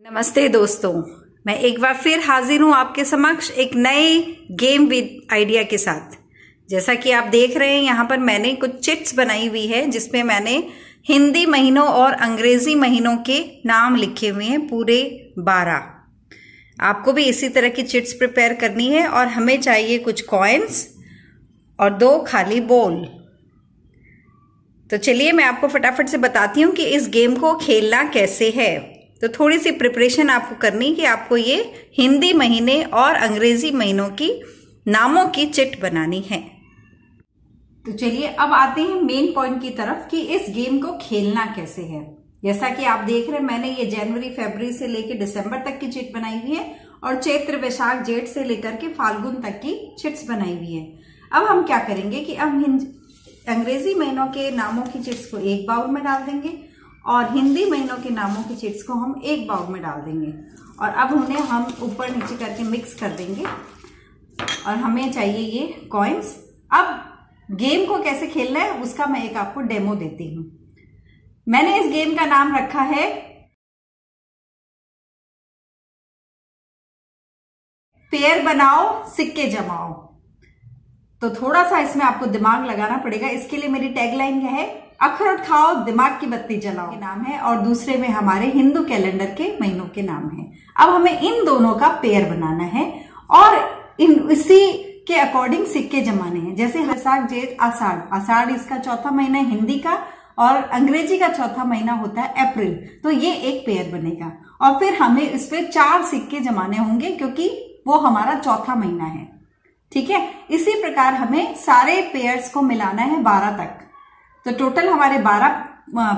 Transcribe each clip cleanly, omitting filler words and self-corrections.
नमस्ते दोस्तों, मैं एक बार फिर हाजिर हूं आपके समक्ष एक नए गेम विद आइडिया के साथ। जैसा कि आप देख रहे हैं यहाँ पर मैंने कुछ चिट्स बनाई हुई है जिसमें मैंने हिंदी महीनों और अंग्रेजी महीनों के नाम लिखे हुए हैं, पूरे 12। आपको भी इसी तरह की चिट्स प्रिपेयर करनी है और हमें चाहिए कुछ कॉइन्स और 2 खाली बॉल। तो चलिए मैं आपको फटाफट से बताती हूँ कि इस गेम को खेलना कैसे है। तो थोड़ी सी प्रिपरेशन आपको करनी कि आपको ये हिंदी महीने और अंग्रेजी महीनों की नामों की चिट बनानी है। तो चलिए अब आते हैं मेन पॉइंट की तरफ कि इस गेम को खेलना कैसे है। जैसा कि आप देख रहे हैं मैंने ये जनवरी फरवरी से लेकर दिसंबर तक की चिट बनाई हुई है और चैत्र वैशाख जेठ से लेकर के फाल्गुन तक की चिट्स बनाई हुई है। अब हम क्या करेंगे कि अब अंग्रेजी महीनों के नामों की चिट्स को एक बाउल में डाल देंगे और हिंदी महीनों के नामों की चिट्स को हम एक बाउल में डाल देंगे और अब उन्हें हम ऊपर नीचे करके मिक्स कर देंगे और हमें चाहिए ये कॉइन्स। अब गेम को कैसे खेलना है उसका मैं एक आपको डेमो देती हूं। मैंने इस गेम का नाम रखा है पेयर बनाओ सिक्के जमाओ। तो थोड़ा सा इसमें आपको दिमाग लगाना पड़ेगा। इसके लिए मेरी टैगलाइन क्या है, अखरोट खाओ दिमाग की बत्ती जलाओ के नाम है और दूसरे में हमारे हिंदू कैलेंडर के महीनों के नाम है। अब हमें इन दोनों का पेयर बनाना है और इसी के अकॉर्डिंग सिक्के जमाने हैं। जैसे वैशाख जेठ आषाढ़, आषाढ़ इसका चौथा महीना है हिंदी का और अंग्रेजी का चौथा महीना होता है अप्रैल। तो ये एक पेयर बनेगा और फिर हमें इस पे 4 सिक्के जमाने होंगे क्योंकि वो हमारा चौथा महीना है। ठीक है, इसी प्रकार हमें सारे पेयर्स को मिलाना है 12 तक। तो टोटल हमारे 12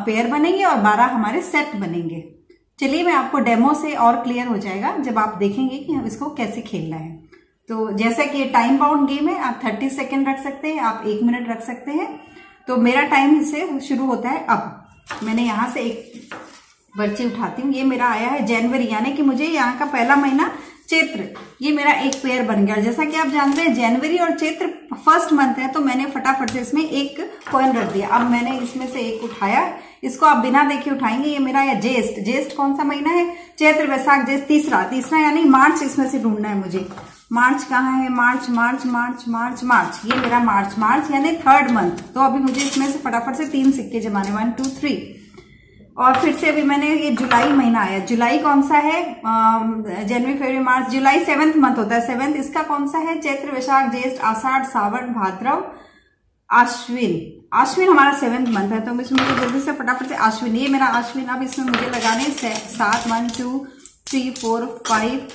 पेयर बनेंगे और 12 हमारे सेट बनेंगे। चलिए मैं आपको डेमो से और क्लियर हो जाएगा जब आप देखेंगे कि हम इसको कैसे खेलना है। तो जैसा कि ये टाइम बाउंड गेम है, आप 30 सेकेंड रख सकते हैं, आप 1 मिनट रख सकते हैं। तो मेरा टाइम इससे शुरू होता है। अब मैंने यहाँ से एक पर्ची उठाती हूँ। ये मेरा आया है जनवरी, यानी कि मुझे यहाँ का पहला महीना चैत्र, ये मेरा एक पेयर बन गया। जैसा कि आप जानते हैं जनवरी और चैत्र फर्स्ट मंथ है तो मैंने फटाफट से इसमें एक कॉइन रख दिया। अब मैंने इसमें से एक उठाया, इसको आप बिना देखे उठाएंगे। ये मेरा है ज्येष्ठ। ज्येष्ठ कौन सा महीना है? चैत्र वैशाख ज्येष्ठ तीसरा यानी मार्च इसमें से ढूंढना है मुझे। मार्च कहाँ है? मार्च मार्च मार्च मार्च मार्च, ये मेरा मार्च यानी थर्ड मंथ। तो अभी मुझे इसमें से फटाफट से 3 सिक्के जमाने, 1 2 3। और फिर से अभी मैंने ये जुलाई महीना आया। जुलाई कौन सा है? जनवरी फरवरी मार्च, जुलाई 7th मंथ होता है। 7th इसका कौन सा है? चैत्र वैशाख ज्येष्ठ आषाढ़ सावन भाद्रव आश्विन हमारा 7th मंथ है। तो इसमें मुझे जल्दी से फटाफट से आश्विन, ये मेरा आश्विन। अब इसमें मुझे लगाने 7 1 2 3 4 5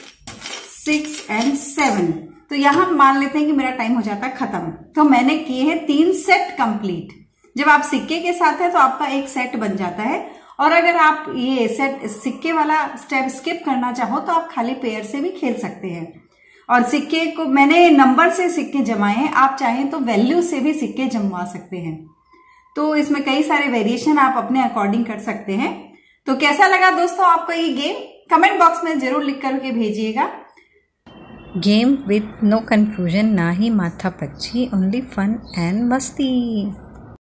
6 and 7। तो यहां मान लेते हैं कि मेरा टाइम हो जाता है खत्म। तो मैंने किए हैं 3 सेट कंप्लीट। जब आप सिक्के के साथ है तो आपका एक सेट बन जाता है और अगर आप ये सेट सिक्के वाला स्टेप स्किप करना चाहो तो आप खाली पेयर से भी खेल सकते हैं। और सिक्के को मैंने नंबर से सिक्के जमाए हैं, आप चाहें तो वैल्यू से भी सिक्के जमवा सकते हैं। तो इसमें कई सारे वेरिएशन आप अपने अकॉर्डिंग कर सकते हैं। तो कैसा लगा दोस्तों आपको ये गेम? कमेंट बॉक्स में जरूर लिख करके भेजिएगा। गेम विथ नो कंफ्यूजन, ना ही माथा पच्ची, ओनली फन एंड मस्ती।